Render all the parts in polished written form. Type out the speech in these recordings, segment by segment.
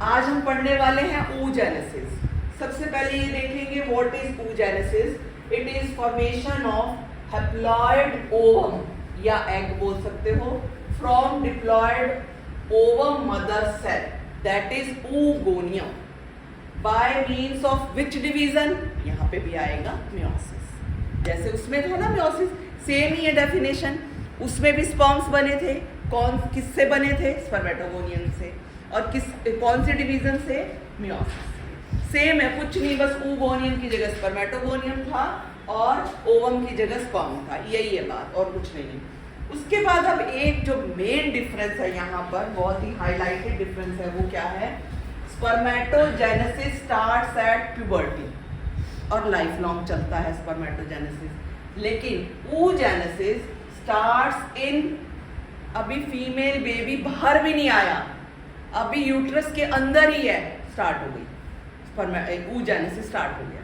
आज हम पढ़ने वाले हैं oogenesis। सबसे पहले ये देखेंगे what is oogenesis। It is formation of haploid ovum या एग बोल सकते हो from diploid ovum mother cell that is oogonia by means of which division, यहाँ पे भी आएगा मियोसिस। जैसे उसमें था ना मियोसिस, सेम ही है डेफिनेशन। उसमें भी स्पर्म्स बने थे, किससे बने थे? स्पर्मेटोगोनियम से। और कौन से डिवीजन से? मियोसिस। सेम है, कुछ नहीं, बस oogoनियम की जगह स्पर्मेटोगोनियम था और ओवम की जगह स्पर्म था, यही है बात और कुछ नहीं है। उसके बाद अब एक जो मेन डिफरेंस है यहाँ पर, बहुत ही हाईलाइटेड डिफरेंस है, वो क्या है? स्पर्मेटोजेनेसिस स्टार्ट्स एट प्यूबर्टी और लाइफ लॉन्ग चलता है स्पर्मेटोजेनेसिस। लेकिन oogenesis स्टार्ट्स इन, अभी फीमेल बेबी बाहर भी नहीं आया, अभी यूट्रस के अंदर ही है, स्टार्ट हो गई oogenesis, स्टार्ट हो गया।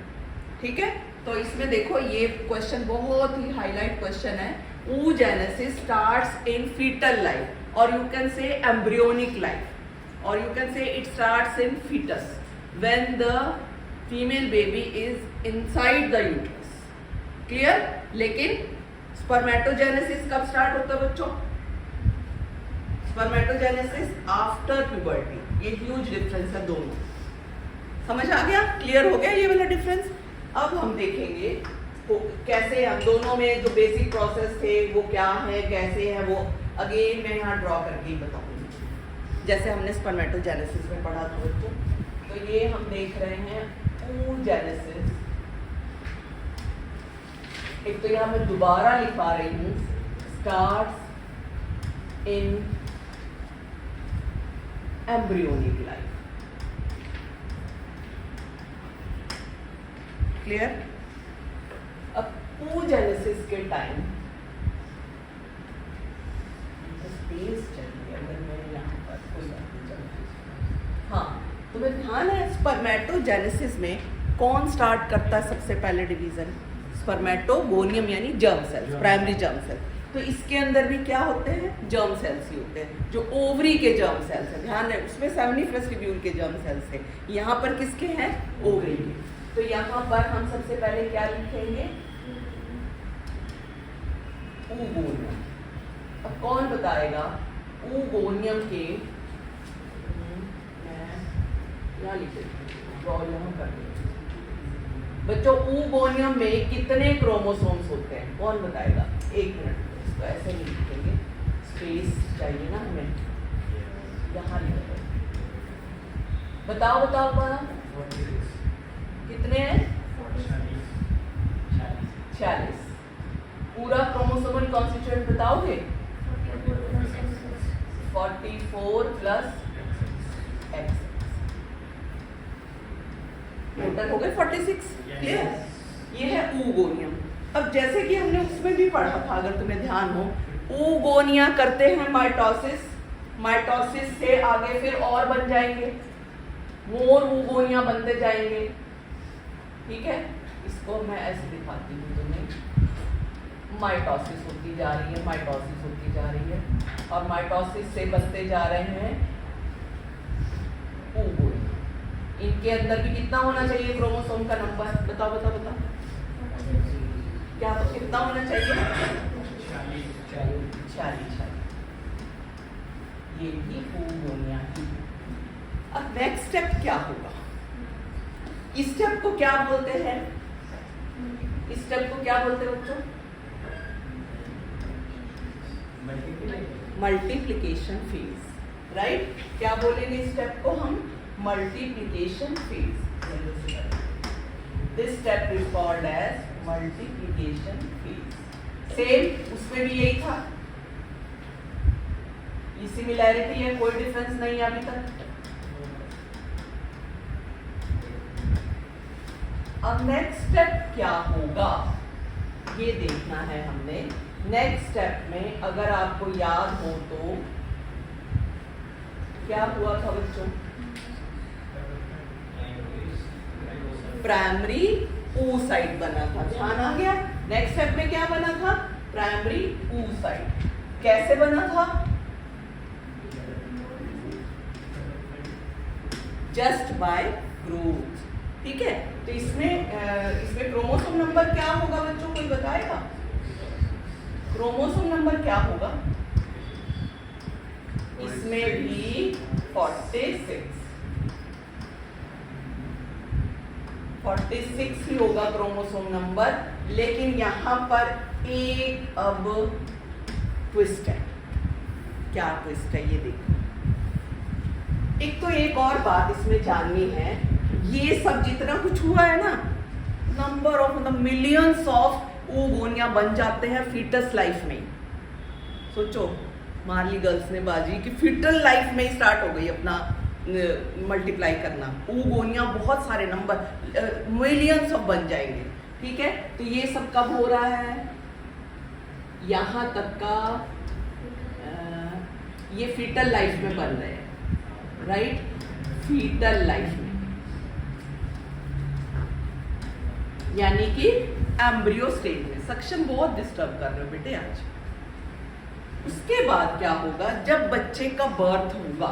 ठीक है, तो इसमें देखो ये क्वेश्चन बहुत ही हाईलाइट क्वेश्चन है। oogenesis starts in foetal life और you can say embryonic life or you can say it starts in fetus when the female baby is inside the uterus. Clear? लेकिन spermatogenesis कब start होता है बच्चों? Spermatogenesis after puberty। ये huge difference है दोनों। समझ आ गया? Clear हो गया ये वाला difference? अब हम देखेंगे कैसे हम दोनों में जो बेसिक प्रोसेस थे वो क्या है, कैसे है वो, अगेन मैं यहाँ ड्रॉ करके ही बताऊंगी जैसे हमने स्पर्मेटोजेनेसिस में पढ़ा था बच्चों। तो ये हम देख रहे हैं oogenesis। एक तो यहाँ मैं दोबारा लिखा रही हूँ, starts in embryonic life. Clear? अब oogenesis के टाइम स्पेस चाहिए, अगर मैं यहाँ पर कोई बात नहीं चलती। हाँ, तुम्हें ध्यान है स्पर्मेटोजेनेसिस में कौन स्टार्ट करता है सबसे पहले डिवीजन? स्पर्मेटोगोनियम यानी germ cells, primary germ cell. तो इसके अंदर भी क्या होते हैं? जर्म सेल्स ही होते हैं, जो ओवरी के जर्म सेल्स हैं। ध्यान है, उसमें सेमिनिफरस ट्यूब्यूल के जर्म सेल्स हैं, यहाँ पर किसके हैं? ओवरी के। तो यहाँ पर हम सबसे पहले क्या लिखेंगे? oogonia। अब कौन बताएगा oogoनियम के, यहाँ लिखे बच्चों, oogoनियम में कितने क्रोमोसोम्स होते हैं? कौन बताएगा? एक मिनट, इसको ऐसे नहीं लिखेंगे, स्पेस चाहिए ना हमें, यहाँ लिखेंगे। बताओ बताओ बताओ, कितने हैं? 46। पूरा क्रोमोसोमल कॉन्स्टिट्यूएंट बताओगे? 44 प्लस एक्स, टोटल हो गए 46। क्लियर? ये है oogoनियम। अब जैसे कि हमने उसमें भी पढ़ा था, अगर तुम्हें ध्यान हो, oogonia करते हैं माइटोसिस, माइटोसिस से आगे फिर और बन जाएंगे, मोर oogonia बनते जाएंगे। ठीक है, इसको मैं ऐसे दिखाती हूँ तुम्हें, माइटोसिस होती जा रही है, माइटोसिस होती जा रही है और माइटोसिस से बनते जा रहे हैं oogonia। इनके अंदर भी कितना होना चाहिए क्रोमोसोम का नंबर? बताओ बताओ बताओ, क्या तो कितना होना चाहिए? 46। ये भी oogonia ही। अब नेक्स्ट स्टेप क्या होगा? इस स्टेप को क्या बोलते हैं? इस स्टेप को क्या बोलते हैं बच्चों? Multiplication phase. राइट? क्या बोलेंगे इस स्टेप को हम? Multiplication phase. This step is called as multiplication phase. Same उसमें भी यही था, ये सिमिलैरिटी है, कोई डिफरेंस नहीं है अभी तक। अब नेक्स्ट स्टेप क्या होगा ये देखना है हमने। नेक्स्ट स्टेप में अगर आपको याद हो तो क्या हुआ था बच्चों? प्राइमरी oocyte बना था, ध्यान आ गया? नेक्स्ट स्टेप में क्या बना था? Primary oocyte। कैसे बना था? Just by growth. ठीक है, तो इसमें क्रोमोसोम नंबर क्या होगा बच्चों, कोई बताएगा? क्रोमोसोम नंबर क्या होगा? इसमें भी 46 ही होगा क्रोमोसोम नंबर, लेकिन यहां पर एक अब ट्विस्ट है। क्या ट्विस्ट है ये देखो। एक तो एक और बात इसमें जाननी है, ये सब जितना कुछ हुआ है ना, नंबर ऑफ मतलब मिलियंस ऑफ oogonia बन जाते हैं फीटस लाइफ में। सोचो मारली गर्ल्स ने बाजी कि फीटल लाइफ में ही स्टार्ट हो गई अपना मल्टीप्लाई करना। oogonia बहुत सारे नंबर मिलियंस ऑफ बन जाएंगे। ठीक है, तो ये सब कब हो रहा है? यहां तक का ये फीटल लाइफ में बन रहे हैं, राइट? फीटल लाइफ में, यानी कि एम्ब्रियो स्टेज में। सक्शन बहुत डिस्टर्ब कर रहे हो बेटे आज। उसके बाद क्या होगा, जब बच्चे का बर्थ होगा,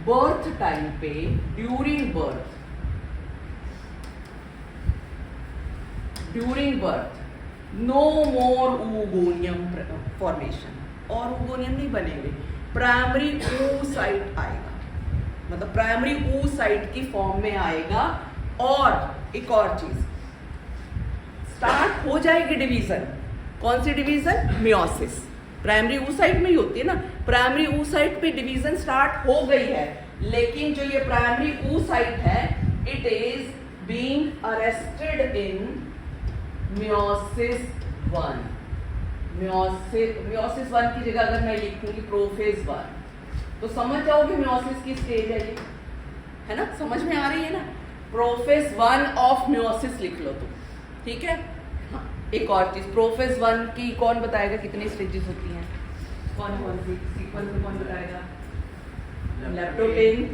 बर्थ टाइम पे during birth no more oogonia formation, और oogonia नहीं बनेंगे, प्राइमरी oocyte आएगा, मतलब प्राइमरी oocyte की फॉर्म में आएगा। और एक और चीज स्टार्ट हो जाएगी डिवीजन। कौन सी डिवीजन? मियोसिस। प्राइमरी oocyte में ही होती है ना, प्राइमरी oocyte पे डिवीजन स्टार्ट हो गई है, लेकिन जो ये प्राइमरी oocyte है, it is being arrested in meiosis 1। Meiosis 1 की जगह अगर मैं लिखूंगी प्रोफेज 1, तो समझ जाओगे मियोसिस की स्टेज है ये, है ना? समझ में आ रही है ना? प्रोफेज 1 ऑफ मियोसिस लिख लो तुम। ठीक है, हाँ, एक और चीज, प्रोफेज 1 की कौन बताएगा कितनी स्टेजेस होती हैं? कौन सी सीक्वेंस में कौन बताएगा? लेप्टोटेन,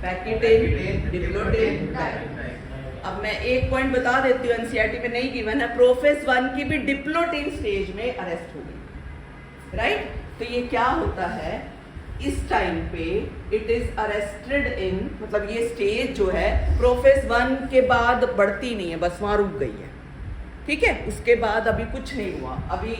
पैकिटेन, डिप्लोटेन। अब मैं एक पॉइंट बता देती हूँ, एनसीईआरटी में नहीं गिवन है, प्रोफेज 1 की भी डिप्लोटेन स्टेज में अरेस्ट होगी, राइट? तो ये क्या होता है, इस टाइम पे इट इज अरेस्टेड इन, मतलब ये स्टेज जो है प्रोफेज 1 के बाद बढ़ती नहीं है, बस वहां रुक गई है। ठीक है, उसके बाद अभी कुछ नहीं हुआ, अभी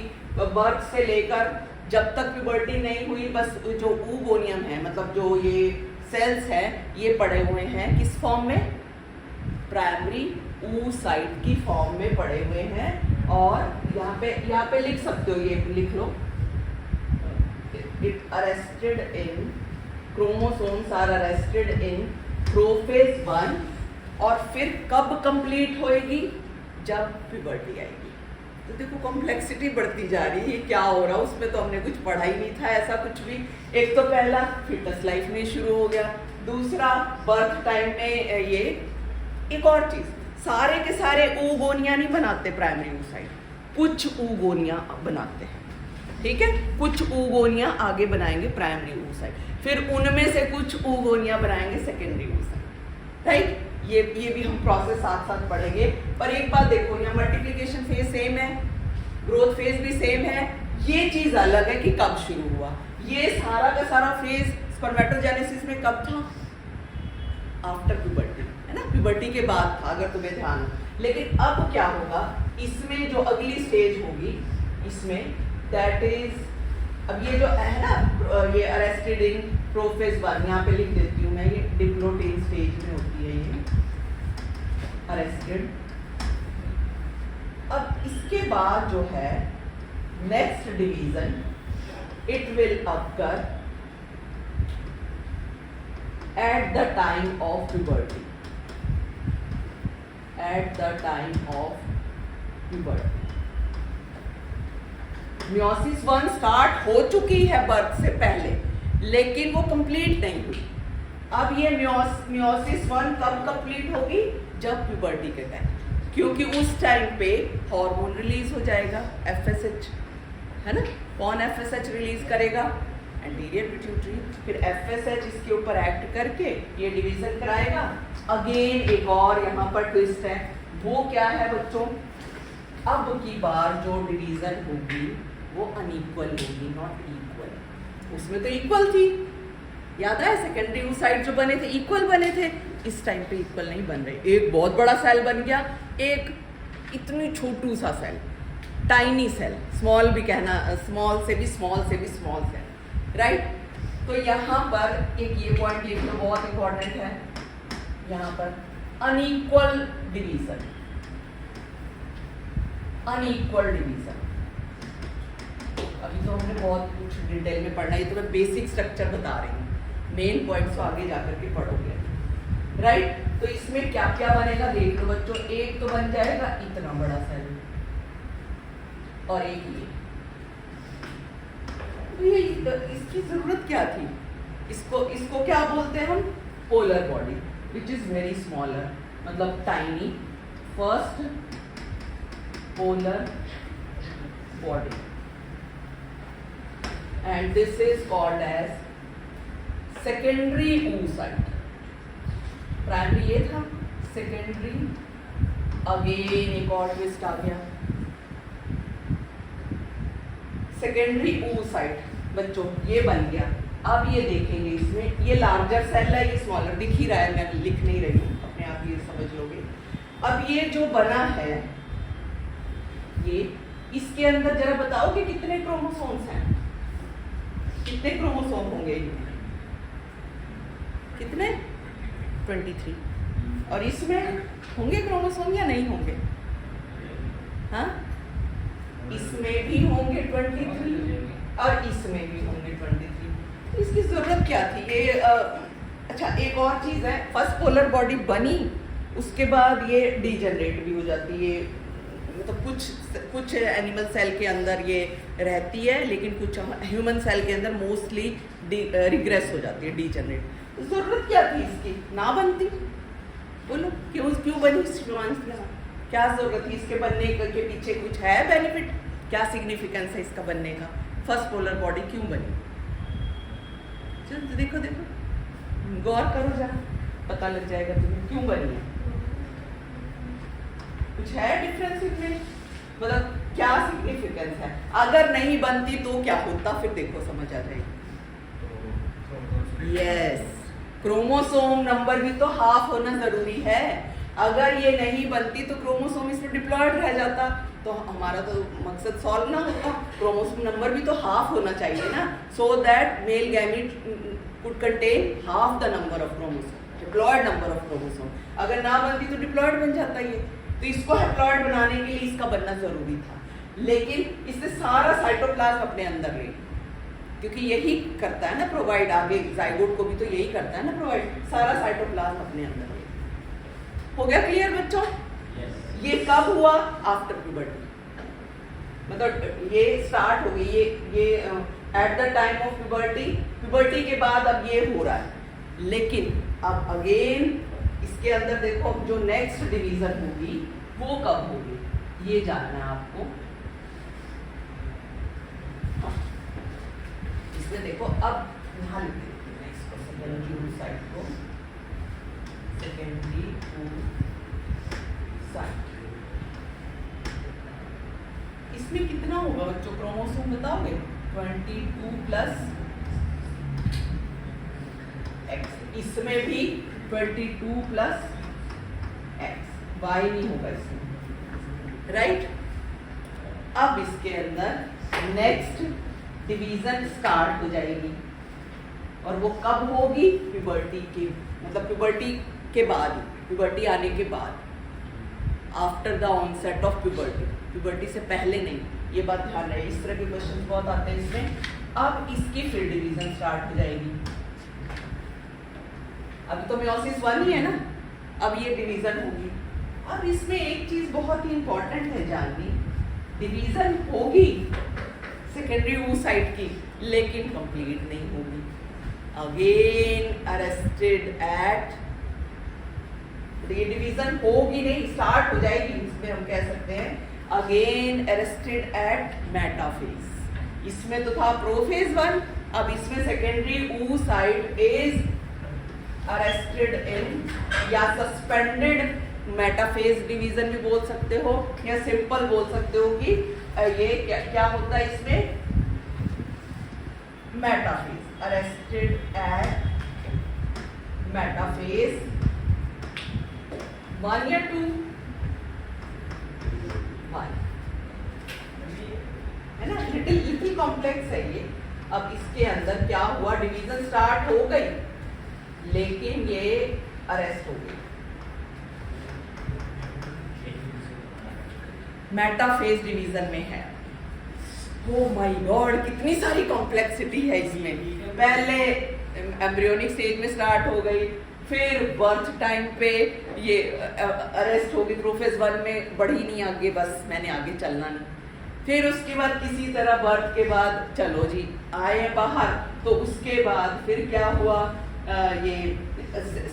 बर्थ से लेकर जब तक प्यूबर्टी नहीं हुई, बस जो oogonia है, मतलब जो ये सेल्स हैं, ये पड़े हुए हैं किस फॉर्म में? प्राइमरी oocyte की फॉर्म में पड़े हुए हैं। और यहाँ पे लिख सकते हो, ये लिख लो, it arrested in, chromosomes are arrested in prophase 1। और फिर कब कंप्लीट होएगी? जब प्यूबर्टी आएगी। तो देखो कॉम्प्लेक्सिटी बढ़ती जा रही है, क्या हो रहा है उसमें तो हमने कुछ पढ़ा ही नहीं था ऐसा कुछ भी। एक तो पहला फीटस लाइफ में शुरू हो गया, दूसरा बर्थ टाइम में ये। एक और चीज, सारे के सारे oogonia नहीं बनाते प्राइमरी oocyte, कुछ oogonia बनाते हैं। ठीक है, कुछ oogonia आगे बनाएंगे प्राइमरी oocyte, फिर उनमें से कुछ oogonia बनाएंगे सेकेंडरी oocyte, राइट? ये भी हम प्रोसेस साथ साथ पढ़ेंगे। पर एक बात देखो, यहाँ मल्टीप्लिकेशन फेज सेम है, ग्रोथ फेज भी सेम है, ये चीज अलग है कि कब शुरू हुआ। ये सारा का सारा फेज स्पर्मेटोजेनेसिस में कब था? आफ्टर प्यूबर्टी, है ना? प्यूबर्टी के बाद था, अगर तुम्हें ध्यान हो। लेकिन अब क्या होगा, इसमें जो अगली स्टेज होगी, इसमें दैट इज, अब ये जो है ना, ये अरेस्टेड इन प्रोफेज 1, यहाँ पे लिख देती हूँ मैं, ये डिप्लोटेन स्टेज में होती है ये अरेस्टेड। अब इसके बाद जो है next division, it will occur at the time of puberty, at the time of puberty. Meiosis 1 start हो चुकी है बर्थ से पहले, लेकिन वो कंप्लीट नहीं हुई। अब ये मियोसिस 1 कब कंप्लीट होगी? जब प्यूबर्टी के टाइम, क्योंकि उस टाइम पे हार्मोन रिलीज हो जाएगा, FSH, है ना? कौन FSH रिलीज करेगा? Anterior pituitary. फिर FSH इसके ऊपर एक्ट करके ये डिवीजन कराएगा। अगेन एक और यहाँ पर ट्विस्ट है, वो क्या है बच्चों? अब की बार जो डिवीजन होगी वो अनइक्वल होगी, नॉट इक्वल। उसमें तो इक्वल थी, याद है सेकेंडरी ऊ साइड जो बने थे इक्वल बने थे, इस टाइम पे इक्वल नहीं बन रहे। एक बहुत बड़ा सेल बन गया, एक इतनी छोटू सा सेल, टाइनी सेल, स्मॉल भी कहना, स्मॉल से भी स्मॉल से भी स्मॉल सेल, राइट। तो यहाँ पर एक ये पॉइंट लिख लो, बहुत इंपॉर्टेंट है। यहाँ पर अनइक्वल डिवीजन, अनइक्वल डिवीजन। अभी तो हमने बहुत कुछ डिटेल में पढ़ना है, ये तो मैं बेसिक स्ट्रक्चर बता रही हूँ, मेन पॉइंट्स तो आगे जाकर के पढ़ोगे, राइट। तो इसमें क्या क्या बनेगा देख लो बच्चों। एक तो बन जाएगा इतना बड़ा सेल, और एक ये इसकी जरूरत क्या थी? इसको क्या बोलते हैं हम? Polar body, which is very smaller, मतलब tiny first polar body, and this is called as secondary oocyte। Primary ये था, सेकेंडरी अगेन एक और ट्विस्ट आ गया, सेकेंडरी oocyte बच्चों ये बन गया। अब ये देखेंगे इसमें, ये लार्जर सेल है, ये स्मॉलर, दिख ही रहा है, मैं लिख नहीं रही हूँ, अपने आप ये समझ लोगे। अब ये जो बना है ये, इसके अंदर जरा बताओ कि कितने क्रोमोसोम्स हैं? कितने क्रोमोसोम होंगे इनमें? कितने? 23। और इसमें होंगे क्रोमोसोम या नहीं होंगे? हाँ, इसमें भी होंगे 23 और इसमें भी होंगे 23। इसकी जरूरत क्या थी? ये अच्छा एक और चीज है, फर्स्ट पोलर बॉडी बनी उसके बाद ये डीजनरेट भी हो जाती है, मतलब कुछ एनिमल सेल के अंदर ये रहती है, लेकिन कुछ ह्यूमन सेल के अंदर मोस्टली रिग्रेस हो जाती है, डीजनरेट। तो जरूरत क्या थी इसकी? ना बनती, बोलो क्यों बनी? क्या जरूरत थी इसके बनने के पीछे? कुछ है बेनिफिट? क्या सिग्निफिकेंस है इसका बनने का? फर्स्ट पोलर बॉडी क्यों बनी? चलो देखो गौर करो जरा, पता लग जाएगा तुम्हें क्यों बनी है। कुछ है डिफरेंस इनमें, मतलब क्या सिग्निफिकेंस है? अगर नहीं बनती तो क्या होता, फिर देखो समझ आ जाएगी। यस, क्रोमोसोम नंबर भी तो हाफ होना जरूरी है। अगर ये नहीं बनती तो क्रोमोसोम इसमें डिप्लॉयड रह जाता, तो हमारा तो मकसद सॉल्व ना होता। क्रोमोसोम नंबर भी तो हाफ होना चाहिए ना, so that male gamete could contain half the number of chromosome, diploid number of chromosome. अगर ना बनती तो डिप्लॉयड बन जाता ये, तो इसको हैप्लॉयड बनाने के लिए इसका बनना जरूरी था। लेकिन इससे सारा साइटोप्लाज्म अपने अंदर ले, क्योंकि यही करता है ना प्रोवाइड, आगे जाइगोट को भी तो यही करता है ना प्रोवाइड, सारा साइटोप्लाज्म अपने अंदर ले। हो गया क्लियर बच्चों? ये कब हुआ? आफ्टर प्यूबर्टी, मतलब ये स्टार्ट हो गई, ये at the time of puberty, puberty के बाद अब ये हो रहा है। लेकिन अब अगेन इसके अंदर देखो, जो नेक्स्ट डिवीजन होगी वो कब होगी ये जानना है आपको। इसमें देखो अब यहाँ लिख देते हैं इसको, सेकेंडरी oocyte को, सेकेंडरी oocyte। इसमें कितना होगा बच्चों क्रोमोसोम बताओगे? 22 प्लस x, इसमें भी 22 प्लस x, y नहीं होगा इसमें, राइट। अब इसके अंदर नेक्स्ट डिवीजन स्टार्ट हो जाएगी, और वो कब होगी? प्यूबर्टी की, मतलब प्यूबर्टी के बाद, प्यूबर्टी आने के बाद, after the onset of puberty, puberty से पहले नहीं, ये बात ध्यान रहे। इस तरह के क्वेश्चन बहुत आते हैं इसमें। अब इसकी फिर डिवीजन स्टार्ट हो जाएगी। अभी तो मेयोसिस 1 ही है ना, अब ये डिवीजन होगी। अब इसमें एक चीज बहुत ही इंपॉर्टेंट है जाननी, डिवीजन होगी सेकेंडरी oocyte की, लेकिन कंप्लीट नहीं होगी। अगेन अरेस्टेड एट, ये डिवीजन होगी नहीं, स्टार्ट हो जाएगी, इसमें हम कह सकते हैं अगेन अरेस्टेड एट मेटाफेज। इसमें तो था प्रोफेज 1, अब इसमें secondary oocyte is arrested in, या सस्पेंडेड मेटाफेज डिवीजन भी बोल सकते हो, या सिंपल बोल सकते हो कि ये क्या होता है इसमें? मेटाफेज, अरेस्टेड एट मेटाफेज 1 या 2, 1 है ना। लिटिल कॉम्प्लेक्स है ये। अब इसके अंदर क्या हुआ, डिवीजन स्टार्ट हो गई लेकिन ये अरेस्ट हो गई। मेटाफेज डिवीजन में है। ओ माय गॉड, कितनी सारी कॉम्प्लेक्सिटी है इसमें। पहले एम्ब्रियोनिक स्टेज में स्टार्ट हो गई, फिर बर्थ टाइम पे ये अरेस्ट हो गई, प्रोफेज 1 में बढ़ी नहीं आगे, बस मैंने आगे चलना नहीं। फिर उसके बाद किसी तरह बर्थ के बाद चलो जी आए बाहर, तो उसके बाद फिर क्या हुआ, ये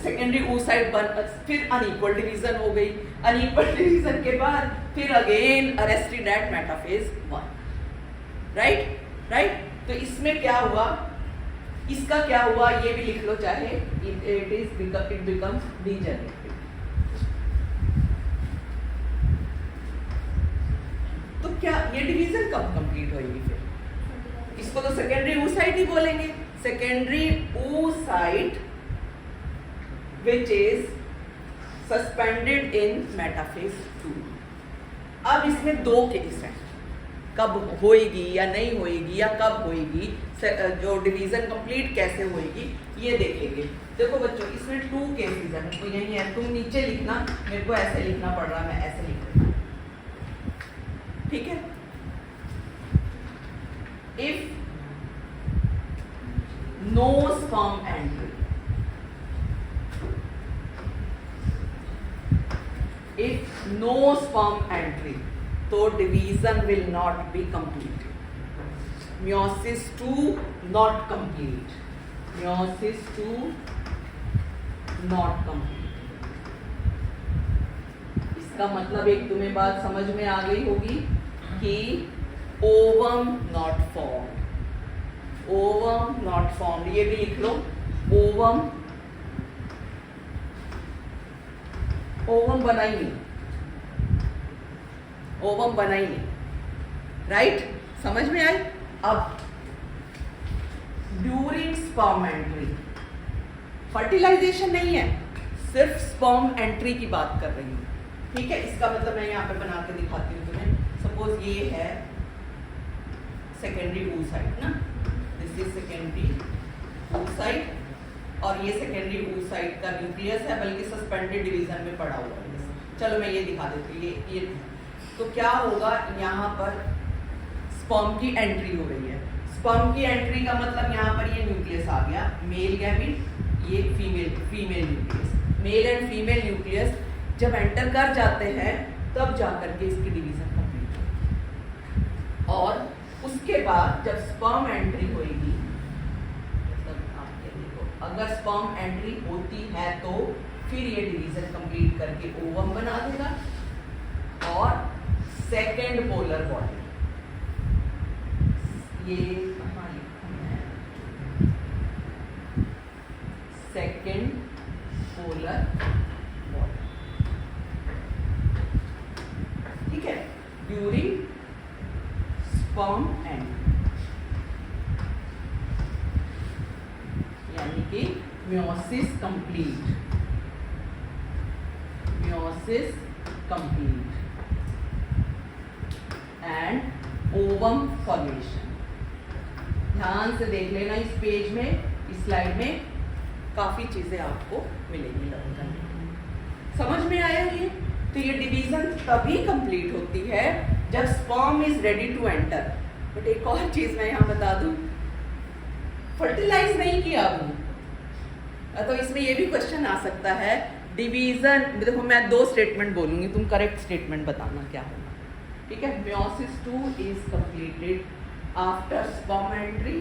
सेकेंडरी oocyte बन, फिर अनइक्वल डिवीजन हो गई। अनइक्वल डिवीजन के बाद फिर again arrested at metaphase 1, right. तो इसमें क्या हुआ, इसका क्या हुआ ये भी लिख लो चाहे, इट बिकम्स डीजेनरेटिव। तो क्या ये डिवीजन कब कंप्लीट होगी फिर? इसको तो सेकेंडरी oocyte ही बोलेंगे। Secondary oocyte which is suspended in metaphase 2। अब इसमें 2 केस हैं, कब होएगी या नहीं होएगी या कब होएगी, जो डिवीजन कंप्लीट कैसे होएगी ये देखेंगे। देखो बच्चों, इसमें 2 केसेस हैं, तो यही है, तुम नीचे लिखना, मेरे को ऐसे लिखना पड़ रहा, मैं ऐसे लिख रही हूँ, ठीक है। If no sperm entry, if no sperm entry, तो division will not be completed। Meiosis 2 not complete, meiosis 2 not complete। इसका मतलब एक तुम्हें बात समझ में आ गई होगी कि ovum not formed, ovum not formed, ये भी लिख लो, ओवम बना ही नहीं, ओवम बना ही नहीं, राइट। समझ में आई। अब ड्यूरिंग स्पर्म एंट्री, फर्टिलाइजेशन नहीं है, सिर्फ स्पर्म एंट्री की बात कर रही हूँ, ठीक है। इसका मतलब मैं यहाँ पे बना के दिखाती हूँ तुम्हें। सपोज ये है सेकेंडरी oocyte ना, दिस इज सेकेंडरी oocyte, और ये सेकेंडरी oocyte का न्यूक्लियस है, बल्कि सस्पेंडेड डिवीजन में पड़ा हुआ है। चलो मैं ये दिखा देती हूँ, ये तो क्या होगा, यहाँ पर स्पर्म की एंट्री हो रही है। स्पर्म की एंट्री का मतलब यहाँ पर ये न्यूक्लियस आ गया, मेल गैमीट, ये female nucleus. Male and female nucleus जब एंटर कर जाते हैं तब जाकर के इसकी डिवीजन कंप्लीट होगी, और उसके बाद जब स्पर्म एंट्री होगी, अगर स्पर्म एंट्री होती है तो फिर ये डिवीजन कंप्लीट करके ओवम बना देगा, और सेकेंड पोलर बॉडी, ये कहाँ लिखा है, सेकेंड पोलर बॉडी, ठीक है, ड्यूरिंग स्पर्म एंट्री, यानी कि meiosis complete, meiosis complete and ovum formation। ध्यान से देख लेना, इस पेज में, इस स्लाइड में काफी चीजें आपको मिलेंगी लर्न करने। समझ में आया ये? तो ये डिवीजन तभी कंप्लीट होती है जब sperm is ready to enter. But एक और चीज मैं यहाँ बता दूं, फर्टिलाइज नहीं किया अभी, तो इसमें ये भी क्वेश्चन आ सकता है, डिवीजन, देखो मैं 2 स्टेटमेंट बोलूंगी, तुम करेक्ट स्टेटमेंट बताना क्या होगा, ठीक है। meiosis 2 is completed after sperm entry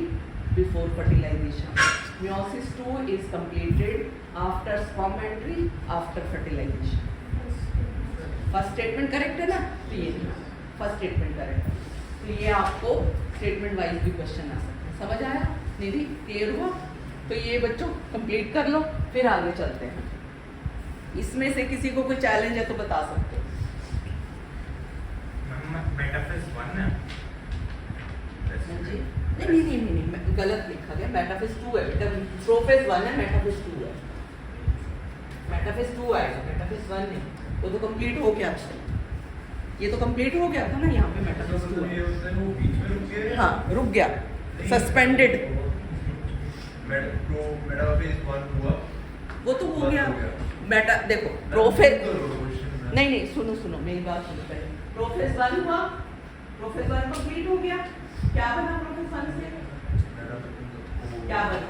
before fertilization, meiosis 2 is completed after sperm entry after fertilization. First statement correct है ना, तो ये फर्स्ट स्टेटमेंट करेक्ट है, तो ये आपको स्टेटमेंट वाइज भी क्वेश्चन आ सकते हैं। समझ आया? निधि क्लियर हुआ? तो ये बच्चों कंप्लीट कर लो, फिर आगे चलते हैं। इसमें से किसी को कोई चैलेंज है तो बता सकते हो। मेटाफेज 1 है, नहीं, गलत लिखा गया, मेटाफेज 2 है, प्रोफेज 1 है, मेटाफेज 2 है। मेटाफेज 2 आएगा, मेटाफेज 1 नहीं, वो तो कंप्लीट हो गया था, ये तो कंप्लीट हो गया था ना, यहाँ पे मेटाफेज 2 हाँ रुक गया, सस्पेंडेड, मेटाफेज 1 हुआ, वो तो हो गया। मेटा देखो प्रोफेज नहीं सुनो मेरी बात सुनो पहले। प्रोफेज 1 हुआ, प्रोफेज 1 कंप्लीट हो गया, क्या बना प्रोफेज 1 से? क्या बना?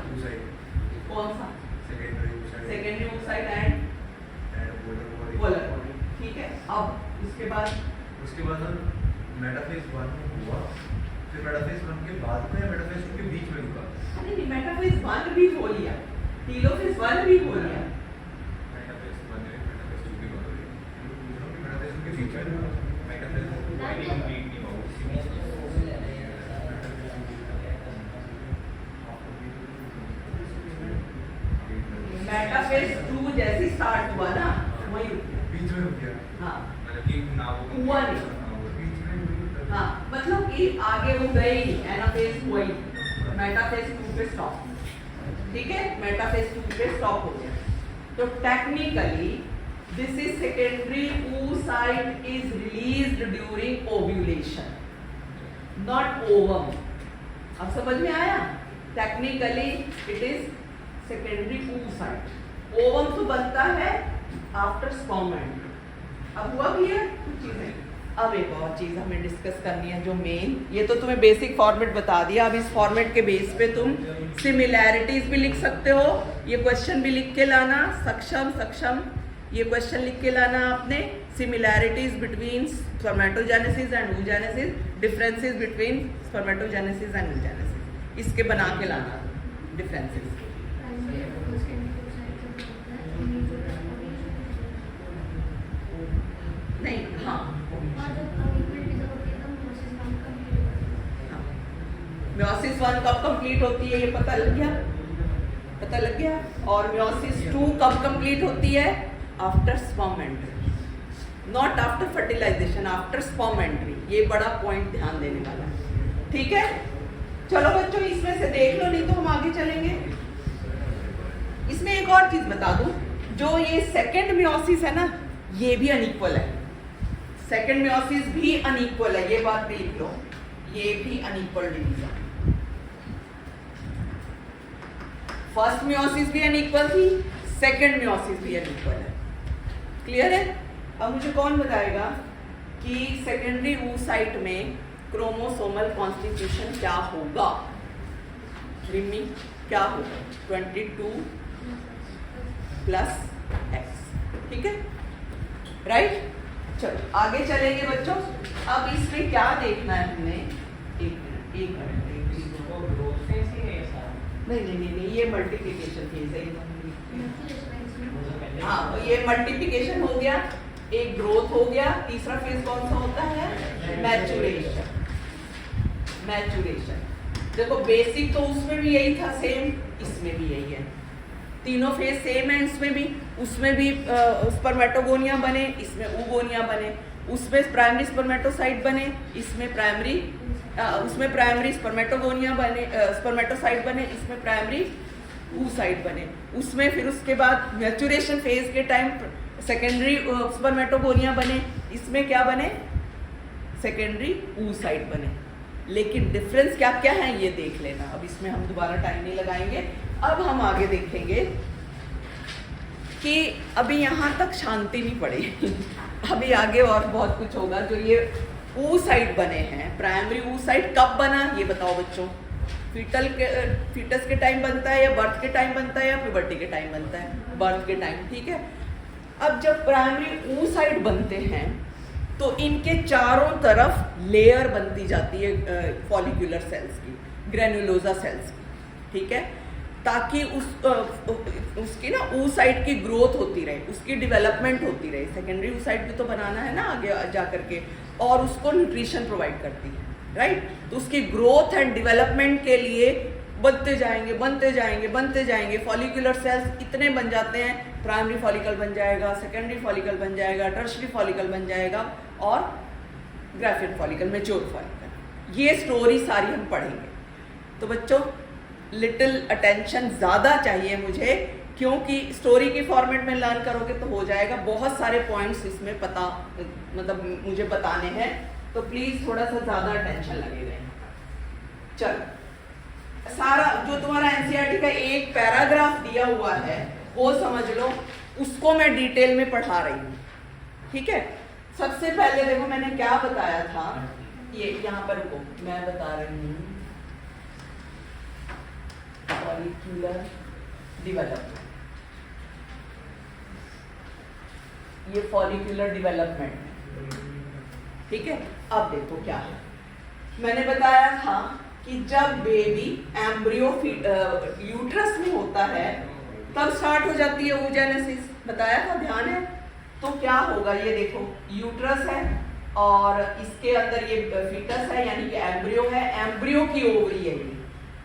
कौन सा? Secondary oocyte and polar body, ठीक है। अब उसके बाद मेटाफेज 1 हुआ, फिर मेटाफेज 1 के बाद में मेटाफेज 2 के बीच में रुका। नहीं मेटाफेज 1 भी हो लिया, टीलोफेज 1 भी हो लिया, मेटाफेज 1 है, मेटाफेज 2 की बात हो रही है, मेटाफेज 2 के बीच में मेटाफेज 2 कंप्लीट नहीं हुआ, मेटाफेज 2 जैसे स्टार्ट हुआ ना वही बीच में रुक गया। हाँ मतलब कि ना वो हुआ नहीं, हाँ मतलब कि आगे वो गए ही, एनाफेज हुआ ही, मेटाफेज 2 पे स्टॉप, ठीक है, मेटाफेज 2 पे स्टॉप हो गया। तो technically this is secondary oocyte is released during ovulation, not ovum. अब समझ में आया? Technically it is secondary oocyte, ovum तो बनता है आफ्टर स्पर्म एंट्री। अब हुआ क्लियर कुछ चीजें? अब एक और चीज हमें डिस्कस करनी है जो मेन, ये तो तुम्हें बेसिक फॉर्मेट बता दिया, अब इस फॉर्मेट के बेस पे तुम सिमिलैरिटीज भी लिख सकते हो, ये क्वेश्चन भी लिख के लाना, सक्षम ये क्वेश्चन लिख के लाना आपने, similarities between spermatogenesis and oogenesis, differences between spermatogenesis and oogenesis, इसके बना के लाना डिफरेंसेस। नहीं हाँ म्योसिस 1 कब कंप्लीट होती है ये पता लग गया, और म्योसिस 2 कब कंप्लीट होती है? After sperm entry, not after fertilization, after sperm entry. ये बड़ा पॉइंट ध्यान देने वाला है, ठीक है। चलो बच्चों इसमें से देख लो, नहीं तो हम आगे चलेंगे। इसमें एक और चीज बता दूं, जो ये सेकेंड म्योसिस है ना, ये भी अनइक्वल है, सेकेंड म्योसिस भी अनइक्वल है, ये बात भी लिख लो, ये भी अनइक्वल डिवीजन। फर्स्ट म्योसिस भी अनइक्वल थी, सेकेंड म्योसिस भी अनइक्वल है, क्लियर है? अब मुझे कौन बताएगा कि सेकेंडरी oocyte में क्रोमोसोमल कॉन्स्टिट्यूशन क्या होगा? रिमी क्या होगा? 22 + X, ठीक है, राइट। चलो आगे चलेंगे बच्चों। अब इसमें क्या देखना है हमने? एक मिनट नहीं, ये मल्टीप्लिकेशन फेज है, हाँ ये मल्टीप्लिकेशन हो गया, एक ग्रोथ हो गया, तीसरा फेज कौन सा होता है? मैचुरेशन। देखो बेसिक तो उसमें भी यही था, सेम इसमें भी यही है, तीनों फेज सेम है, इसमें भी, उसमें भी स्पर्मेटोगोनिया बने, इसमें oogonia बने, उसमें प्राइमरी स्पर्मेटोसाइट बने, इसमें प्राइमरी उसमें प्राइमरी स्पर्मेटोगोनिया बने, स्पर्मेटोसाइट बने, इसमें प्राइमरी oocyte बने, उसमें फिर उसके बाद मैचुरेशन फेज के टाइम सेकेंडरी स्पर्मेटोगोनिया बने, इसमें क्या बने? सेकेंडरी oocyte बने। लेकिन डिफरेंस क्या क्या है ये देख लेना, अब इसमें हम दोबारा टाइम नहीं लगाएंगे। अब हम आगे देखेंगे कि अभी यहाँ तक शांति नहीं पड़ेगी अभी आगे और बहुत कुछ होगा। जो ये oocyte बने हैं, प्राइमरी oocyte कब बना ये बताओ बच्चों? फीटस के टाइम बनता है, या बर्थ के टाइम बनता है, या प्यूबर्टी के टाइम बनता है? बर्थ के टाइम, ठीक है। अब जब प्राइमरी oocyte बनते हैं तो इनके चारों तरफ लेयर बनती जाती है फॉलिकुलर सेल्स की, ग्रेनुलोसा सेल्स की, ठीक है, ताकि उसकी ना oocyte की ग्रोथ होती रहे, उसकी डेवलपमेंट होती रहे। सेकेंडरी oocyte भी तो बनाना है ना आगे जा करके, और उसको न्यूट्रिशन प्रोवाइड करती है, राइट। तो उसकी ग्रोथ एंड डेवलपमेंट के लिए बनते जाएंगे फॉलिकुलर सेल्स इतने बन जाते हैं, प्राइमरी फॉलिकल बन जाएगा, सेकेंडरी फॉलिकल बन जाएगा, टर्शरी फॉलिकल बन जाएगा, और ग्राफियन फॉलिकल, मैच्योर फॉलिकल। ये स्टोरी सारी हम पढ़ेंगे। तो बच्चों लिटिल अटेंशन ज़्यादा चाहिए मुझे क्योंकि स्टोरी के फॉर्मेट में लर्न करोगे तो हो जाएगा, बहुत सारे पॉइंट्स इसमें पता मतलब मुझे बताने हैं, तो प्लीज थोड़ा सा ज्यादा टेंशन लगेगा यहाँ पर। चलो, सारा जो तुम्हारा एनसीईआरटी का एक पैराग्राफ दिया हुआ है वो समझ लो, उसको मैं डिटेल में पढ़ा रही हूँ, ठीक है। सबसे पहले देखो मैंने क्या बताया था, ये यहाँ पर रुको मैं बता रही हूँ, फॉलिक्यूलर डेवलपमेंट, ये फॉलिक्यूलर डेवलपमेंट, ठीक है। अब देखो क्या है, मैंने बताया था कि जब बेबी एम्ब्रियो यूट्रस में होता है तब स्टार्ट हो जाती है oogenesis, बताया था, ध्यान है। तो क्या होगा, ये देखो यूट्रस है और इसके अंदर ये फीटस है यानी कि एम्ब्रियो है, एम्ब्रियो की ओवरी है ये।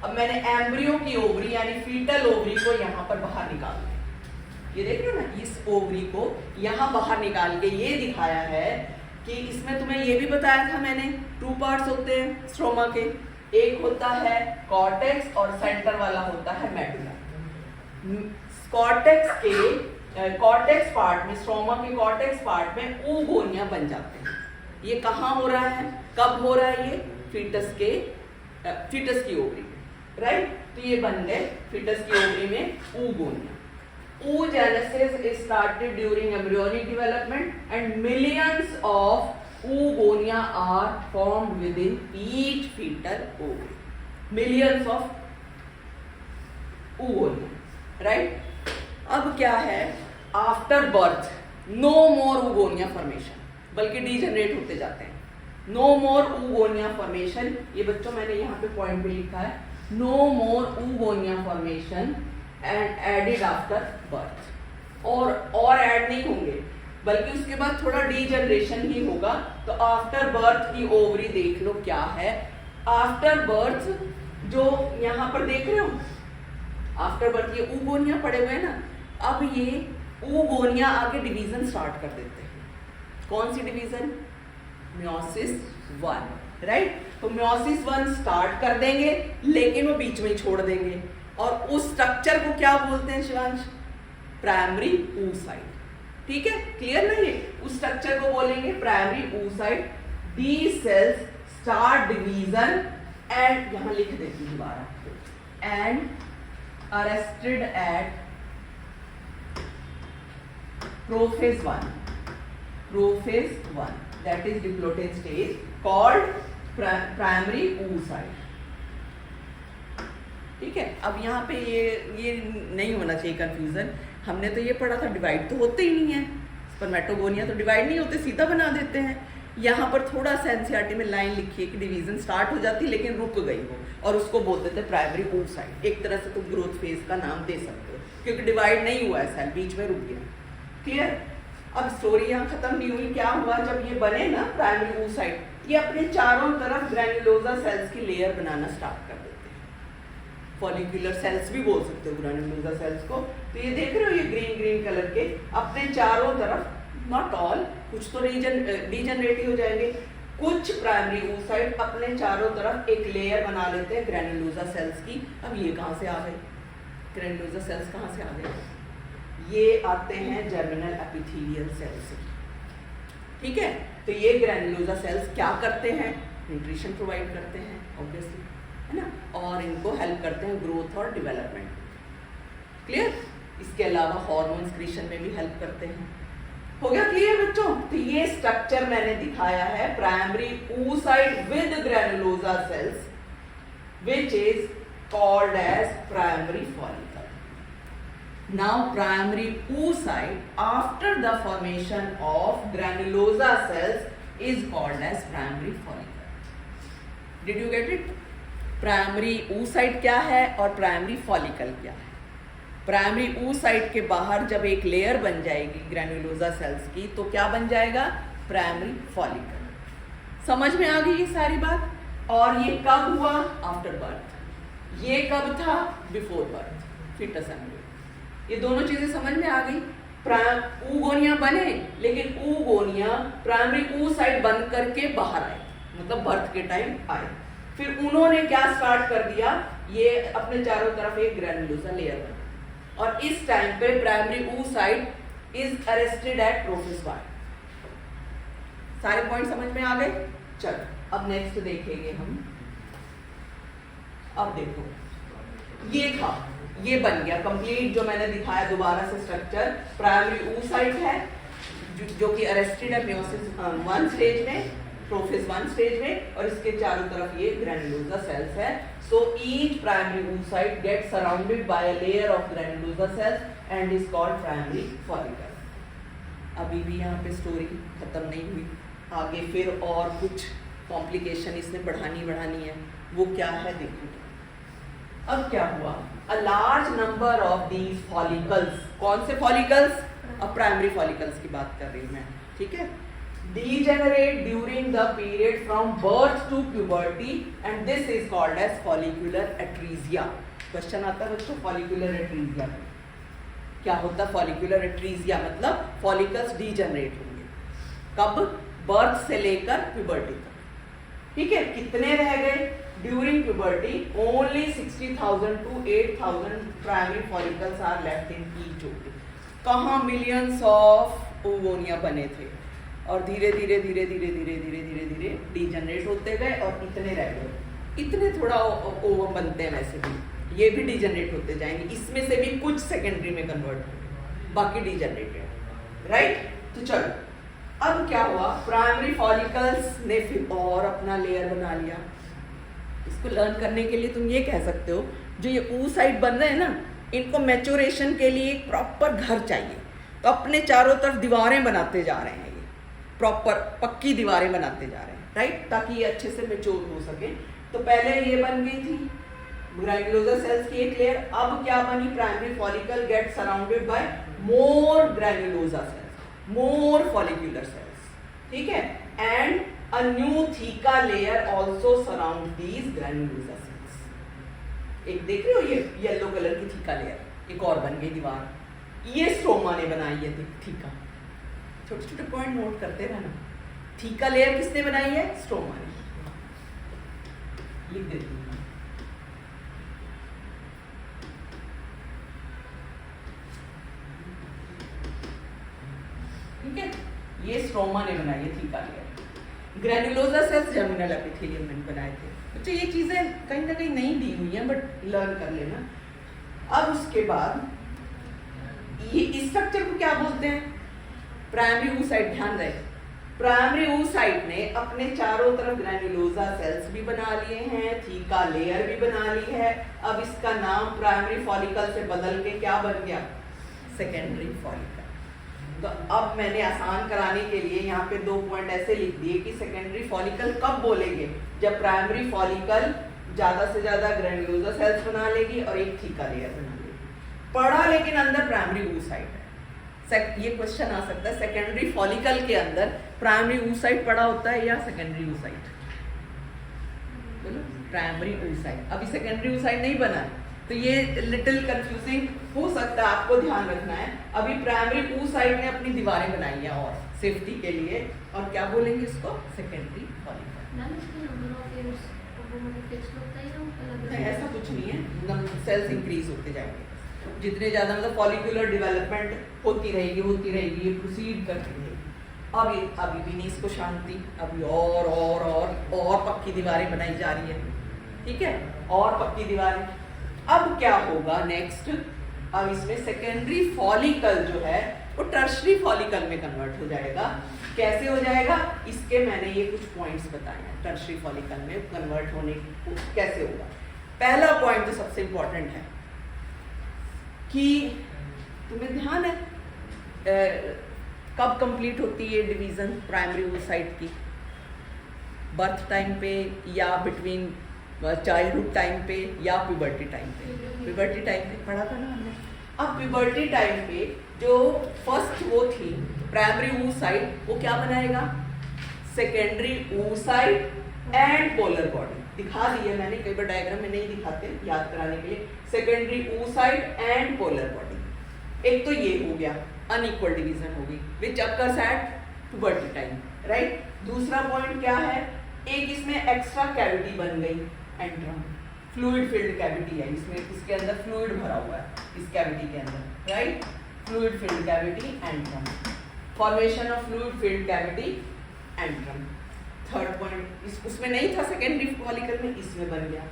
अब मैंने एम्ब्रियो की ओवरी यानी फीटल ओवरी को यहाँ पर बाहर निकाल दिया, ये देख रहे हो ना, इस ओवरी को यहाँ बाहर निकाल के ये दिखाया है कि इसमें तुम्हें ये भी बताया था मैंने, 2 पार्ट्स होते हैं स्ट्रोमा के, एक होता है कॉर्टेक्स और सेंटर वाला होता है मेडुला। कॉर्टेक्स पार्ट में, स्ट्रोमा के कॉर्टेक्स पार्ट में oogonia बन जाते हैं। ये कहाँ हो रहा है, कब हो रहा है, ये फीटस की ओवरी, राइट। तो ये बन गए फीटस की ओवरी में oogonia। Oogenesis is started during embryonic development and millions of oogonia are formed within each fetal ovary. Millions of oogonia, right? अब क्या है, after birth no more oogonia formation, बल्कि डीजनरेट होते जाते हैं, नो मोर oogonia फॉर्मेशन। ये बच्चों मैंने यहाँ पे पॉइंट पे लिखा है, no more oogonia formation and added after birth, और ऐड नहीं होंगे, बल्कि उसके बाद थोड़ा डीजनरेशन ही होगा। तो आफ्टर बर्थ की ओवरी देख लो क्या है, आफ्टर बर्थ जो यहाँ पर देख रहे हो, आफ्टर बर्थ ये oogonia पड़े हुए हैं ना, अब ये oogonia आगे डिवीजन स्टार्ट कर देते हैं। कौन सी डिवीजन, मियोसिस 1, राइट। तो मियोसिस 1 स्टार्ट कर देंगे लेकिन वो बीच में ही छोड़ देंगे, और उस स्ट्रक्चर को क्या बोलते हैं शिवांश, प्राइमरी oocyte, ठीक है, क्लियर ना, ये उस स्ट्रक्चर को बोलेंगे primary oocyte। These cells start division and यहाँ लिख देती हूँ दोबारा, and arrested at prophase 1, that is diploid stage called primary oocyte, ठीक है। अब यहाँ पे ये नहीं होना चाहिए कंफ्यूजन, हमने तो ये पढ़ा था डिवाइड तो होते ही नहीं है, स्पर्मेटोगोनिया तो डिवाइड नहीं होते, सीधा बना देते हैं। यहाँ पर थोड़ा सा एनसीईआरटी में लाइन लिखी है कि डिवीजन स्टार्ट हो जाती लेकिन रुक गई हो, और उसको बोलते थे प्राइमरी oocyte। एक तरह से तुम ग्रोथ फेज का नाम दे सकते हो, क्योंकि डिवाइड नहीं हुआ है, सेल बीच में रुक गया, क्लियर। अब स्टोरी यहाँ खत्म नहीं हुई, क्या हुआ, जब ये बने ना प्राइमरी oocyte, ये अपने चारों तरफ ग्रैन्युलोसा सेल्स की लेयर बनाना स्टार्ट कर देते हैं, फॉलिक्यूलर सेल्स भी बोल सकते हो ग्रैन्युलोसा सेल्स को। तो ये देख रहे हो, ये ग्रीन ग्रीन कलर के अपने चारों तरफ, नॉट ऑल, कुछ तो डीजनरेट हो जाएंगे, कुछ प्राइमरी oocyte अपने चारों तरफ एक लेयर बना लेते हैं ग्रैन्युलोसा सेल्स की। अब ये कहाँ से आ गए, ग्रैन्युलोसा सेल्स कहाँ से आ गए, ये आते हैं जर्मिनल एपिथेलियल सेल से, ठीक है। तो ये ग्रैन्युलोसा सेल्स क्या करते हैं, न्यूट्रिशन प्रोवाइड करते हैं ऑब्वियसली, है ना, और इनको हेल्प करते हैं ग्रोथ और डेवलपमेंट, क्लियर। इसके अलावा हार्मोन सिक्रीशन में भी हेल्प करते हैं, हो गया क्लियर बच्चों। तो ये स्ट्रक्चर मैंने दिखाया है primary oocyte with granulosa cells, which is called as primary follicle. Now primary oocyte after the formation of granulosa cells is called as primary follicle. Did you get it? Primary oocyte क्या है और primary follicle क्या है। Primary oocyte के बाहर जब एक layer बन जाएगी ग्रैन्युलोसा सेल्स की तो क्या बन जाएगा, प्राइमरी फॉलिकल। समझ में आ गई ये सारी बात। और ये कब हुआ, आफ्टर बर्थ। ये कब था, बिफोर बर्थ, फीटस एम्ब्रियो। ये दोनों चीजें समझ में आ गई। oogonia बने लेकिन oogonia प्राइमरी oocyte बन करके बाहर आए, मतलब बर्थ के टाइम आए। फिर उन्होंने क्या स्टार्ट कर दिया, ये अपने चारों तरफ एक ग्रैन्युलोसा लेयर बना, और इस टाइम पे primary oocyte is arrested at prophase वाई। सारे पॉइंट समझ में आ गए? चलो अब नेक्स्ट देखेंगे हम। अब देखो ये था, ये बन गया कंप्लीट जो मैंने दिखाया दोबारा से स्ट्रक्चर। प्राइमरी oocyte है जो कि अरेस्टेड है मेयोसिस 1 स्टेज में, प्रोफेज 1 स्टेज में, और इसके चारों तरफ ये ग्रैन्युलोसा सेल्स है। So each primary oocyte get surrounded by a layer of granulosa cells and is called primary follicle. अभी भी यहाँ पे स्टोरी खत्म नहीं हुई, आगे फिर और कुछ कॉम्प्लिकेशन इसमें बढ़ानी है। वो क्या है देखो। अब क्या हुआ, a large number of these follicles, कौन से फॉलिकल्स? अब प्राइमरी फॉलिकल्स की बात कर रही हूं मैं, ठीक है। Degenerate during the period from birth to puberty and this is called as follicular atresia. Question आता है बच्चों, फॉलिकुलर एट्रीजिया क्या होता है? फॉलिकुलर एट्रीजिया मतलब फॉलिकल्स डीजेनरेट होंगे कब? बर्थ से लेकर प्यूबर्टी तक, ठीक है। कितने रह गए? During puberty only 60,000 to 8,000 primary follicles are left in each ovary. कहाँ मिलियंस ऑफ ओवोनिया बने थे और धीरे धीरे डीजनरेट होते गए और इतने रह गए। इतने थोड़ा ओवम बनते हैं, वैसे भी ये भी डीजनरेट होते जाएंगे, इसमें से भी कुछ सेकेंडरी में कन्वर्ट होंगे, बाकी डीजनरेटेड, राइट। तो चलो अब क्या हुआ, प्राइमरी फॉलिकल्स ने फिर और अपना लेयर बना लिया। इसको लर्न करने के लिए तुम ये कह सकते हो, जो ये oocyte बन रहे हैं ना, इनको मैच्योरेशन के लिए एक प्रॉपर घर चाहिए, तो अपने चारों तरफ दीवारें बनाते जा रहे हैं, ये प्रॉपर पक्की दीवारें बनाते जा रहे हैं, राइट, ताकि ये अच्छे से मैच्योर हो सके। तो पहले ये बन गई थी ग्रैन्युलोसा सेल्स की एक लेयर, अब क्या बनी? Primary follicle get surrounded by more granulosa cells, more follicular cells, ठीक है, and a new theca layer also surround these granulosa cells। एक देख रहे हो ये येलो कलर की थीका लेयर, एक और बन गई दीवार, ये स्ट्रोमा ने बनाई है थीका। छोटे छोटे पॉइंट नोट करते रहना। थीका लेयर किसने बनाई है? स्ट्रोमा ने। लिख देती हूँ, ठीक है, ये स्ट्रोमा ने बनाई है theca layer. Granulosa cells germinal epithelium में बनाए थे। बच्चे ये चीजें कहीं ना कहीं नहीं दी हुई हैं, बट लर्न कर लेना। अब उसके बाद ये इस स्ट्रक्चर को क्या बोलते हैं? Primary oocyte। ध्यान रहे, प्राइमरी oocyte ने अपने चारों तरफ ग्रैन्युलोसा सेल्स भी बना लिए हैं, थीका लेयर भी बना ली है। अब इसका नाम प्राइमरी फॉलिकल से बदल के क्या बन गया? Secondary follicle. तो अब मैंने आसान कराने के लिए यहाँ पे 2 पॉइंट ऐसे लिख दिए कि सेकेंडरी फॉलिकल कब बोलेंगे? जब प्राइमरी फॉलिकल ज्यादा से ज्यादा ग्रैन्युलोसा सेल्स बना लेगी और एक थीका लेयर बना लेगी। पढ़ा लेकिन अंदर प्राइमरी oocyte है। ये क्वेश्चन आ सकता है, सेकेंडरी फॉलिकल के अंदर प्राइमरी oocyte पढ़ा होता है या सेकेंडरी oocyte? बोलो, प्राइमरी oocyte। अभी सेकेंडरी oocyte नहीं बना है, तो ये लिटिल कंफ्यूजिंग हो सकता है, आपको ध्यान रखना है। अभी प्राइमरी oocyte ने अपनी दीवारें बनाई हैं और सेफ्टी के लिए, और क्या बोलेंगे इसको? Secondary follicle. ऐसा कुछ नहीं है, सेल्स इंक्रीज होते जाएंगे, जितने ज्यादा मतलब फॉलिकुलर डेवलपमेंट होती रहेगी, ये प्रोसीड करती रहेगी। अभी भी नहीं इसको शांति, अभी और पक्की दीवारें बनाई जा रही है, ठीक है, और पक्की दीवारें। अब क्या होगा नेक्स्ट? अब इसमें सेकेंडरी फॉलिकल जो है वो टर्शरी फॉलिकल में कन्वर्ट हो जाएगा। कैसे हो जाएगा? इसके मैंने ये कुछ पॉइंट्स बताए हैं, टर्शरी फॉलिकल में कन्वर्ट होने को कैसे होगा। पहला पॉइंट तो सबसे इंपॉर्टेंट है कि तुम्हें ध्यान है कब कंप्लीट होती है डिवीजन प्राइमरी oocyte की? बर्थ टाइम पे या बिटवीन चाइल्डहुड टाइम पे या प्यूबर्टी टाइम पे? प्यूबर्टी टाइम पे पढ़ा था ना हमने। अब प्यूबर्टी टाइम पे जो फर्स्ट वो थी प्राइमरी oocyte, वो क्या बनाएगा? Secondary oocyte and polar body. दिखा दी है मैंने, कई बार डायग्राम में नहीं दिखाते, याद कराने के लिए। Secondary oocyte and polar body. एक तो ये हो गया, अनइक्वल डिवीजन होगी which occurs at puberty time, right. दूसरा पॉइंट क्या है? एक इसमें एक्स्ट्रा कैविटी बन गई, एंड्रम। फ्लूइड फिल्ड कैविटी है, इसमें इसके अंदर फ्लूइड भरा हुआ है, इस कैविटी के अंदर, right. Fluid filled cavity antrum, formation of fluid filled cavity antrum. Third point उसमें नहीं था सेकेंडरी फॉलिकल में, इसमें बन गया।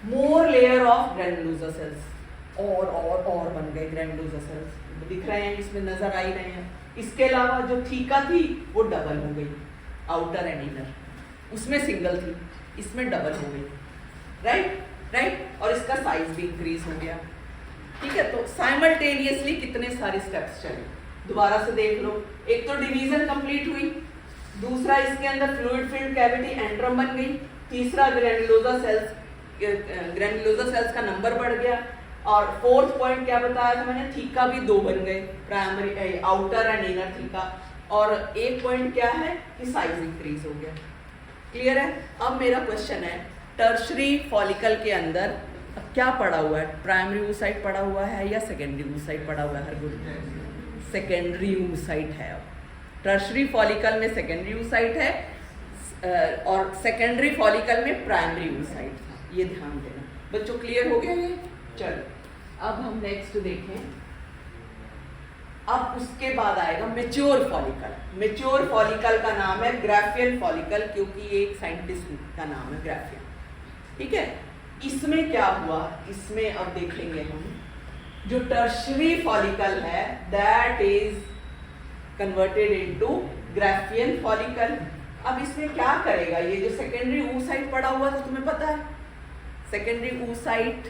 More layer of granulosa cells, और बन गए ग्रैनुलोसा सेल्स, दिख रहे हैं इसमें, नजर आ ही रहे हैं। इसके अलावा जो थीका थी वो डबल हो गई, आउटर एंड इनर, उसमें सिंगल थी, इसमें डबल हो गई, राइट। और इसका साइज भी इंक्रीज हो गया, ठीक है। तो साइमल्टेनियसली कितने सारे स्टेप्स चले, दोबारा से देख लो। एक तो डिवीजन कंप्लीट हुई, दूसरा इसके अंदर फ्लूइड फिल्ड कैविटी एंट्रम बन गई, तीसरा ग्रैनुलोसा सेल्स का नंबर बढ़ गया, और फोर्थ पॉइंट क्या बताया था मैंने, थीका भी 2 बन गए, primary outer and inner theca. और एक पॉइंट क्या है कि साइज इंक्रीज हो गया। क्लियर है? अब मेरा क्वेश्चन है, टर्शरी फॉलिकल के अंदर क्या पड़ा हुआ है, प्राइमरी oocyte पड़ा हुआ है या सेकेंडरी oocyte पड़ा हुआ है? हर गुड, सेकेंडरी oocyte है। अब टर्शरी फॉलिकल में सेकेंडरी oocyte है और सेकेंडरी फॉलिकल में प्राइमरी oocyte था, ये ध्यान देना बच्चों। क्लियर हो गया ये? चलो अब हम नेक्स्ट देखें। अब उसके बाद आएगा मेच्योर फॉलिकल। मेच्योर फॉलिकल का नाम है ग्राफियन फॉलिकल, क्योंकि एक साइंटिस्ट का नाम है ग्राफियन, ठीक है। इसमें क्या हुआ, इसमें अब देखेंगे हम, जो टर्शरी फॉलिकल है that is converted into Graafian follicle. अब इसमें क्या करेगा, ये जो सेकेंडरी oocyte पड़ा हुआ था तुम्हें पता है, secondary oocyte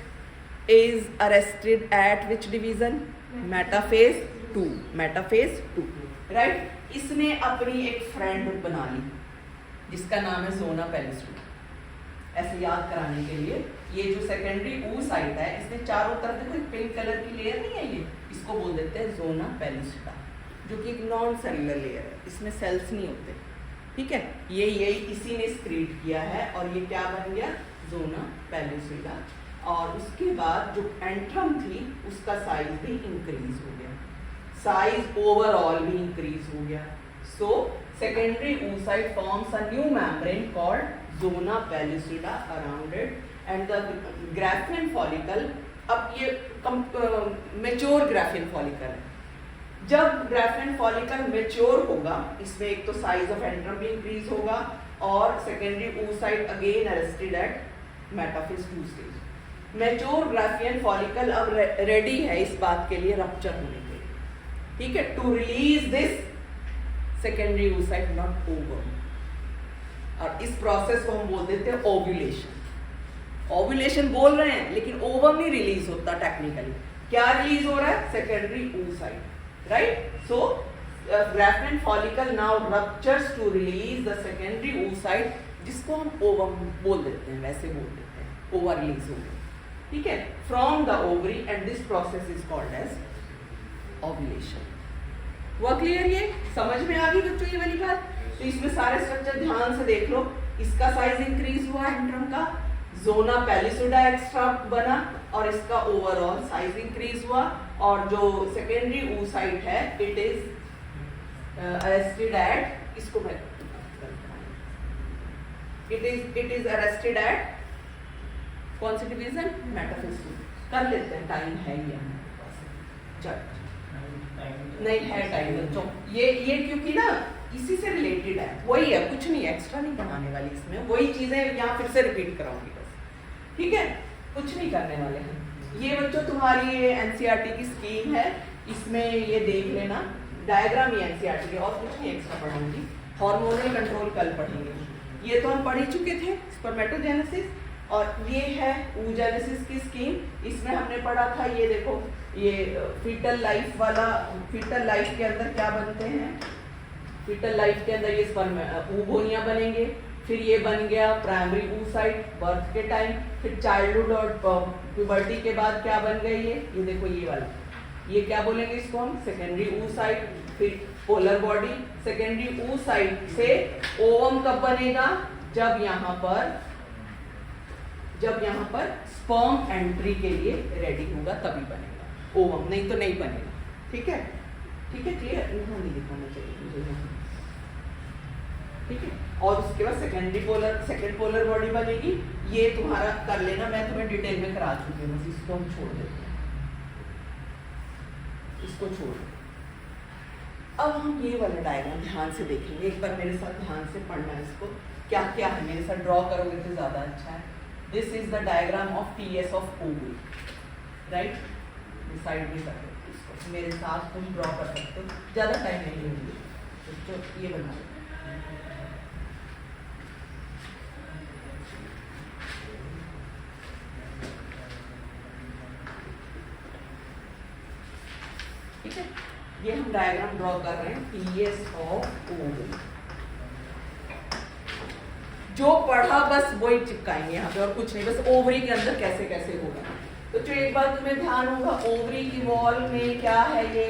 is arrested at which division? Metaphase 2, metaphase 2, right. इसने अपनी एक फ्रेंड बना ली जिसका नाम है जोना पेलिस्ट्रा। ऐसे याद कराने के लिए, ये जो सेकेंडरी oocyte है, इसने चारों तरफ देखो पिंक कलर की लेयर नहीं है, ये इसको बोल देते हैं जोना पेलिस्ट्रा, जो कि एक नॉन सेलुलर लेयर है, इसमें सेल्स नहीं होते, ठीक है। यही इसी ने स्क्रीट किया है, और ये क्या बन गया, जोना पेलिस्ट्रा। और उसके बाद जो एंट्रम थी उसका साइज भी इंक्रीज हो गया, साइज ओवरऑल भी इंक्रीज हो गया। So secondary oocyte forms a new membrane called zona pellucida around it and the graphian follicle। अब ये मेच्योर ग्राफियन फॉलिकल है। जब ग्राफियन फॉलिकल मेच्योर होगा, इसमें एक तो साइज ऑफ एंट्रम भी इंक्रीज होगा, और secondary oocyte again arrested at metaphase 2 stage. Mature Graafian follicle अब रेडी है इस बात के लिए रप्चर होने के लिए, ठीक है, to release this secondary oocyte not ovum. और इस प्रोसेस को हम बोल देते हैं ओव्यूलेशन। ओव्यूलेशन बोल रहे हैं लेकिन ओवम नहीं रिलीज होता टेक्निकली। क्या रिलीज हो रहा है, secondary oocyte, right. So Graafian follicle now ruptures to release the secondary oocyte, जिसको हम ओवम बोल देते हैं, वैसे बोल देते हैं, ओवर रिलीज हो गया, ठीक है, from the ovary, and this process is called as ovulation. हुआ क्लियर? ये समझ में आ गई बच्चों ये वाली बात? तो इसमें सारे स्ट्रक्चर ध्यान से देख लो। इसका साइज इंक्रीज हुआ एंट्रम का, जोना पेलिस्ट्रा एक्स्ट्रा बना, और इसका ओवरऑल साइज इंक्रीज हुआ। और जो सेकेंडरी oocyte है इट इज अरेस्टेड एट, इसको मैं इट इज अरेस्टेड एट कौन सी डिवीजन, मेटाफेज 2। कर लेते हैं, टाइम है ही हमारे पास, चल नहीं है टाइम बच्चों। ये क्योंकि ना इसी से रिलेटेड है, वही है, कुछ नहीं एक्स्ट्रा नहीं बनाने वाली इसमें, वही चीजें यहाँ फिर से रिपीट कराऊंगी बस, ठीक है, कुछ नहीं करने वाले हैं। ये बच्चों तुम्हारी ये एनसीईआरटी की स्कीम है, इसमें ये देख लेना, डायग्राम ही एनसीईआरटी के, और कुछ नहीं एक्स्ट्रा पढ़ाऊंगी। हार्मोनल कंट्रोल कल पढ़ेंगे, ये तो हम पढ़ ही चुके थे, स्पर्मेटोजेनेसिस, और ये है oogenesis की स्कीम। इसमें हमने पढ़ा था, ये देखो, ये फीटल लाइफ वाला, फीटल लाइफ के अंदर क्या बनते हैं, फीटल लाइफ के अंदर ये oogonia बनेंगे, फिर ये बन गया प्राइमरी oocyte बर्थ के टाइम, फिर चाइल्डहुड और प्यूबर्टी के बाद क्या बन गए, ये देखो ये वाला, ये क्या बोलेंगे इसको हम, सेकेंडरी oocyte, फिर पोलर बॉडी। सेकेंडरी oocyte से ओवम कब बनेगा, जब यहाँ पर स्पर्म एंट्री के लिए रेडी होगा तभी बनेगा ओवम, नहीं तो नहीं बनेगा, ठीक है, ठीक है, क्लियर? यहाँ नहीं दिखाना चाहिए मुझे, यहाँ ठीक है। और उसके बाद सेकेंड पोलर बॉडी बनेगी। ये तुम्हारा कर लेना, मैं तुम्हें डिटेल में करा चुकी हूँ, बस इसको हम छोड़ देते हैं, इसको छोड़। अब हम ये वाला डायग्राम ध्यान से देखेंगे, एक बार मेरे साथ ध्यान से पढ़ना है इसको, क्या क्या है मेरे साथ ड्रॉ करोगे तो ज़्यादा अच्छा है। This is the diagram of TS of oval, right. Side में कर दो इसको, मेरे साथ तुम ड्रॉ कर सकते हो, ज़्यादा टाइम नहीं लेंगे। तो ये बना लो, ठीक है। ये हम डायग्राम ड्रॉ कर रहे हैं टीएस ऑफ ओवल। जो पढ़ा बस वही चिपकाएंगे यहाँ पे और कुछ नहीं, बस ओवरी के अंदर कैसे कैसे होगा। तो जो एक बात तुम्हें ध्यान होगा, ओवरी की वॉल में क्या है, ये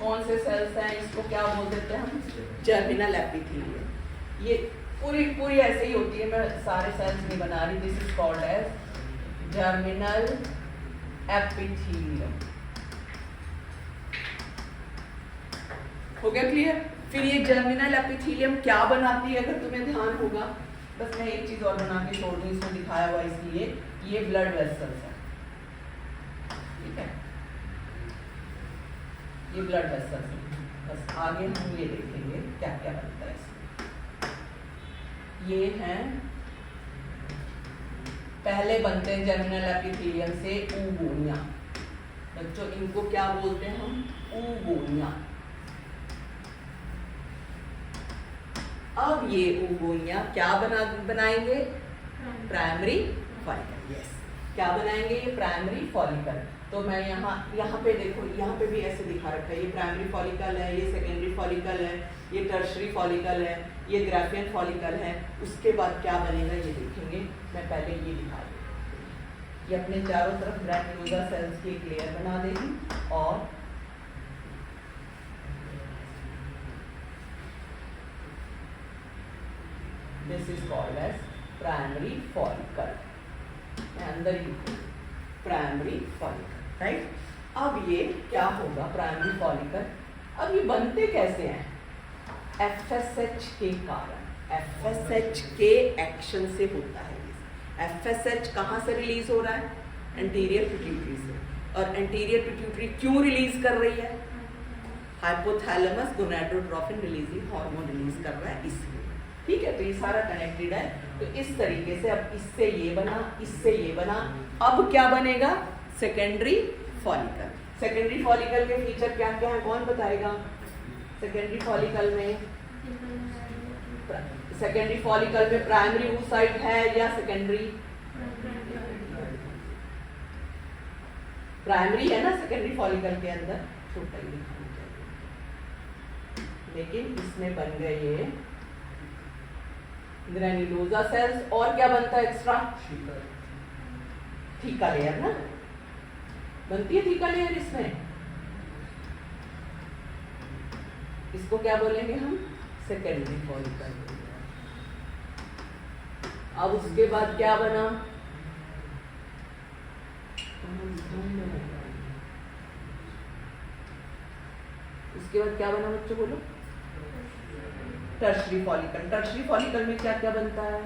कौन से सेल्स हैं, इसको क्या बोल देते हैं हम, जर्मिनल एपिथेलियम। ये पूरी ऐसे ही होती है, मैं सारे सेल्स नहीं बना रही। This is called as germinal epithelium. हो गया क्लियर। फिर ये जर्मिनल एपिथेलियम क्या बनाती है, अगर तुम्हें ध्यान होगा, बस मैं एक चीज और बना के छोड़ दूं, इसमें दिखाया हुआ इसलिए, ये ब्लड वेसल्स है, ठीक है, ये ब्लड वेसल्स है। बस आगे हम ये देखेंगे क्या क्या बनता है इसमें। ये हैं, पहले बनते हैं जर्मिनल एपिथेलियम से ऊगोनिया। बच्चों इनको क्या बोलते हैं हम, ऊगोनिया। अब ये ऊगोनिया क्या बनाएंगे, प्राइमरी फॉलिकल। यस, क्या बनाएंगे, ये प्राइमरी फॉलिकल। तो मैं यहाँ पे देखो, यहाँ पे भी ऐसे दिखा रखा है, ये प्राइमरी फॉलिकल है, ये सेकेंडरी फॉलिकल है, ये टर्शरी फॉलिकल है, ये ग्राफियन फॉलिकल है। उसके बाद क्या बनेगा ये देखेंगे। मैं पहले ये दिखा दूँ, ये अपने चारों तरफ ग्रैन्युलोसा सेल्स की एक लेयर बना देगी और this is called as primary follicle. मैं अंदर ही प्राइमरी फॉलिकल, राइट। अब ये क्या होगा, प्राइमरी फॉलिकल। अब ये बनते कैसे हैं, FSH के कारण, FSH के एक्शन से होता है। FSH कहाँ से रिलीज हो रहा है, एंटीरियर पिट्यूटरी से। और एंटीरियर पिट्यूटरी क्यों रिलीज कर रही है, hypothalamus gonadotrophin releasing hormone release कर रहा है, इसलिए, ठीक है। तो ये सारा कनेक्टेड है। तो इस तरीके से अब इससे ये बना, इससे ये बना। अब क्या बनेगा, सेकेंडरी फॉलिकल। सेकेंडरी फॉलिकल के फीचर क्या क्या है, कौन बताएगा। सेकेंडरी फॉलिकल में, सेकेंडरी फॉलिकल में प्राइमरी oocyte है या सेकेंडरी, प्राइमरी है ना सेकेंडरी फॉलिकल के अंदर, छोटा ही दिखाना चाहिए। लेकिन इसमें बन गए ये ग्रैन्युलोसा सेल्स। और क्या बनता है एक्स्ट्रा, थीका लेयर ना, बनती है थीका लेयर इसमें। इसको क्या बोलेंगे हम, सेकेंडरी फॉलिकल। अब उसके बाद क्या बना, उसके बाद क्या बना बच्चों बोलो, टर्शरी फॉलिकल। टर्शरी फॉलिकल में क्या क्या बनता है,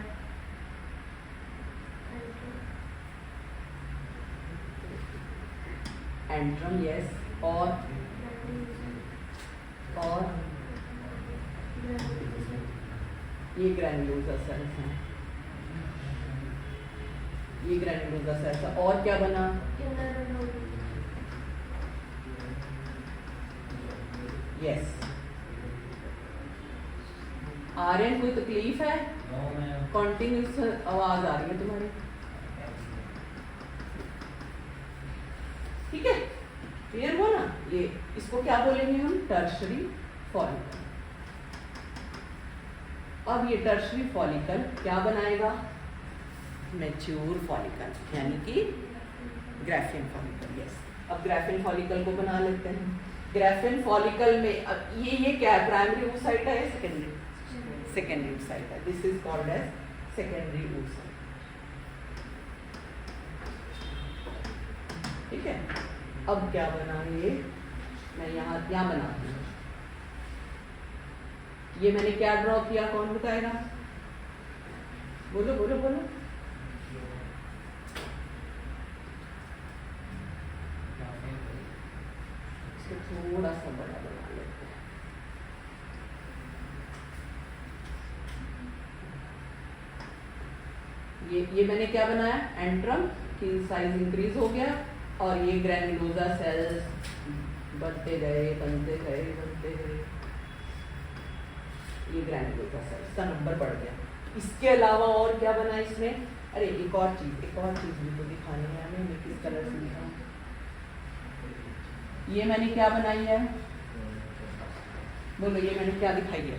एंट्रम, यस, और ये ग्रैन्युलोसा सेल्स हैं, ये ग्रैन्युलोसा सेल्स है। और क्या बना, यस। आर्यन कोई तकलीफ है, कॉन्टिन्यूस आवाज आ रही है तुम्हारी, ठीक है, क्लियर हुआ ना। ये इसको क्या बोलेंगे हम, टर्शरी फॉलिकल। अब ये टर्शरी फॉलिकल क्या बनाएगा, मैच्योर फॉलिकल, यानी कि ग्राफियन फॉलिकल। यस, अब ग्राफियन फॉलिकल को बना लेते हैं। ग्राफियन फॉलिकल में अब ये क्या है, प्राइमरी oocyte है, सेकेंडरी, सेकेंडरी oocyte है। This is called as secondary oocyte, ठीक है। अब क्या बना ये, मैं यहाँ बनाती हूँ, ये मैंने क्या ड्रॉ किया, कौन बताएगा? बोलो बोलो बोलो। इसको थोड़ा सा बड़ा बना लेते हैं। ये मैंने क्या बनाया, एंट्रम की साइज इंक्रीज हो गया और ये ग्रैन्युलोसा सेल्स बनते गए बनते गए बनते गए, ये ग्रैन्युलोसा सेल्स का नंबर बढ़ गया। इसके अलावा और क्या बना इसमें? अरे एक और चीज भी तो दिखानी है हमें, मैं किस कलर से दिखाऊं? ये मैंने क्या बनाई है, बोलो, ये मैंने क्या दिखाई है?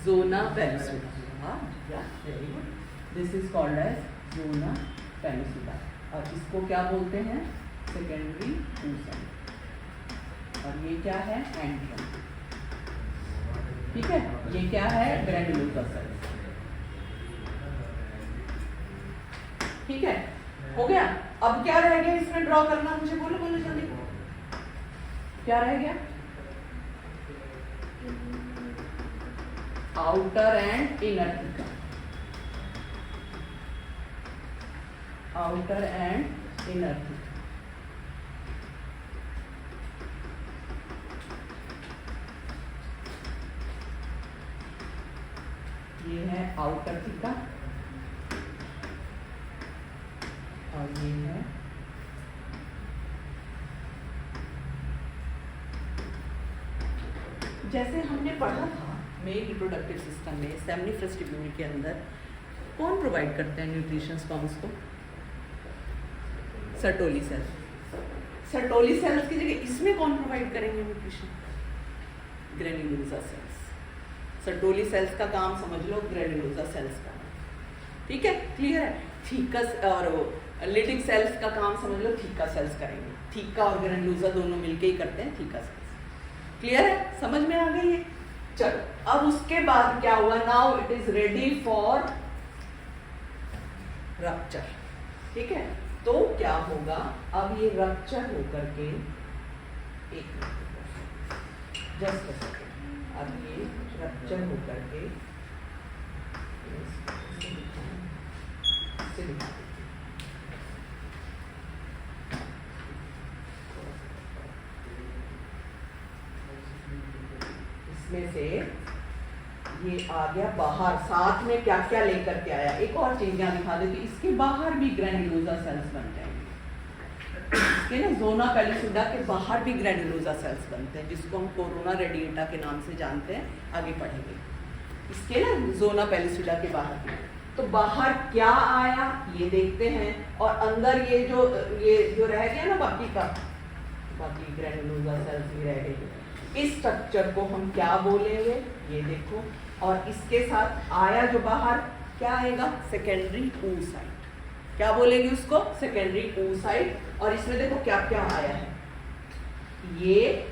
Zona pellucida. Very good, this is called as zona pellucida. और इसको क्या बोलते हैं? Secondary oocyte। और ये क्या है? एंट्रम। ठीक है, ये क्या है? Granulosa cells. ठीक है, हो गया। अब क्या रह गया इसमें ड्रॉ करना, मुझे बोलो बोलो जल्दी, क्या रह गया? Outer and inner theca, outer and inner theca. ये है आउटर थीका और ये है जैसे हमने पढ़ा था मेल रिप्रोडक्टिव सिस्टम में, सेमनीफरस ट्यूब्यूल के अंदर कौन प्रोवाइड करते हैं न्यूट्रिशन स्पर्म्स को? Sertoli cells. सर्टोली सेल्स की जगह इसमें कौन प्रोवाइड करेंगे nutrition? Granulosa cells. Sertoli cells का काम समझ लो, ग्रैन्युलोसा सेल्स का। ठीक है, क्लियर है? थीकस और लिटिक सेल्स का काम समझ लो, थीका सेल्स करेंगे। थीका और ग्रैन्युलोसा दोनों मिलके ही करते हैं थीका सेल्स। क्लियर है? समझ में आ गई है? चलो, अब उसके बाद क्या हुआ? Now it is ready for rupture. ठीक है, तो क्या होगा? अब ये रप्चर होकर के, एक जस्ट अब ये रप्चर होकर के इसमें से ये आ गया बाहर, साथ में क्या क्या लेकर के आया? एक और चीज यहाँ दिखा देती, इसके बाहर भी ग्रैन्युलोसा सेल्स बन जाएंगे। इसके ना ज़ोना पेलिसुडा के बाहर भी ग्रैन्युलोसा सेल्स बनते हैं, जिसको हम कोरोना रेडिएटा के नाम से जानते हैं, आगे पढ़ेंगे। इसके ना ज़ोना पेलिसुडा के बाहर भी, तो बाहर क्या आया ये देखते हैं। और अंदर ये जो रह गया ना बाकी ग्रैन्युलोसा सेल्स भी रह गई। इस स्ट्रक्चर को हम क्या बोलेंगे? ये देखो, और इसके साथ आया जो बाहर, क्या आएगा? Secondary oocyte। क्या बोलेंगे उसको? Secondary oocyte। और इसमें देखो क्या क्या आया है, ये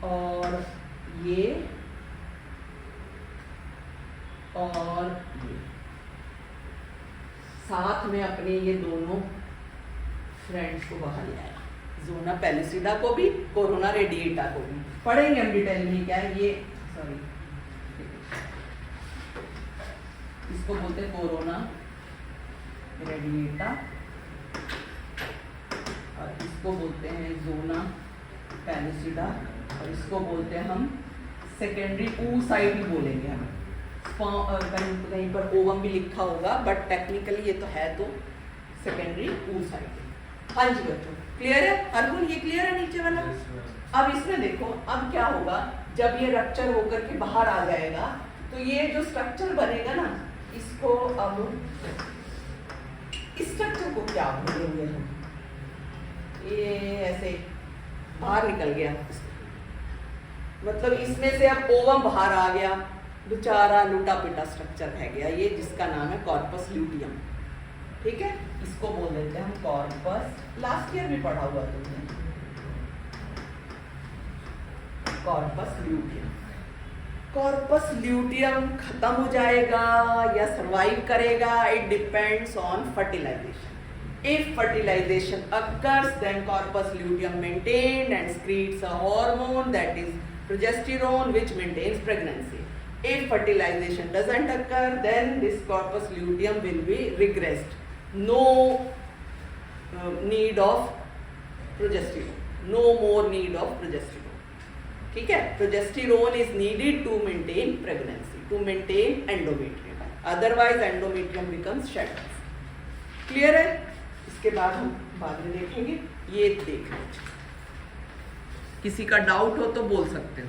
और ये और ये, साथ में अपने ये दोनों फ्रेंड्स को बाहर ले आया, ज़ोना पेलिसुडा को भी, कोरोना रेडिएटा को भी। पढ़ेंगे हम डिटेल में क्या है ये, सॉरी, इसको बोलते हैं कोरोना रेडिएटा और इसको बोलते हैं ज़ोना पेलिसुडा और इसको बोलते हैं हम सेकेंडरी oocyte ही बोलेंगे हम। कहीं पर ओवम भी लिखा होगा, बट टेक्निकली ये तो है तो सेकेंडरी oocyte। हाँ जी बच्चों, क्लियर है? अर्जुन ये क्लियर है नीचे वाला? अब इसमें देखो, अब क्या होगा? जब ये रप्चर होकर के बाहर आ जाएगा तो ये जो स्ट्रक्चर बनेगा ना, इसको अब इस स्ट्रक्चर को क्या बोलेंगे हम? ये ऐसे बाहर निकल गया, मतलब इसमें से अब ओवम बाहर आ गया, बेचारा लूटा पिटा स्ट्रक्चर रह गया, ये जिसका नाम है कॉर्पस ल्यूटियम। ठीक है, इसको बोल देते हैं हम कॉर्पस। लास्ट ईयर भी पढ़ा हुआ तुमने, कॉर्पस ल्यूटियम। कॉर्पस ल्यूटियम खत्म हो जाएगा या सरवाइव करेगा, it depends on fertilization. If fertilization occurs, then corpus luteum maintained and secretes a hormone, that is progesterone, which maintains pregnancy. If fertilization doesn't occur, then this corpus luteum will be regressed. No need of progesterone. No more need of progesterone. ठीक है? Progesterone is needed to maintain pregnancy, to maintain endometrium. Otherwise, endometrium becomes shed off. Clear है? इसके बाद हम बाद में देखेंगे. ये देख लो. किसी का डाउट हो तो बोल सकते हो.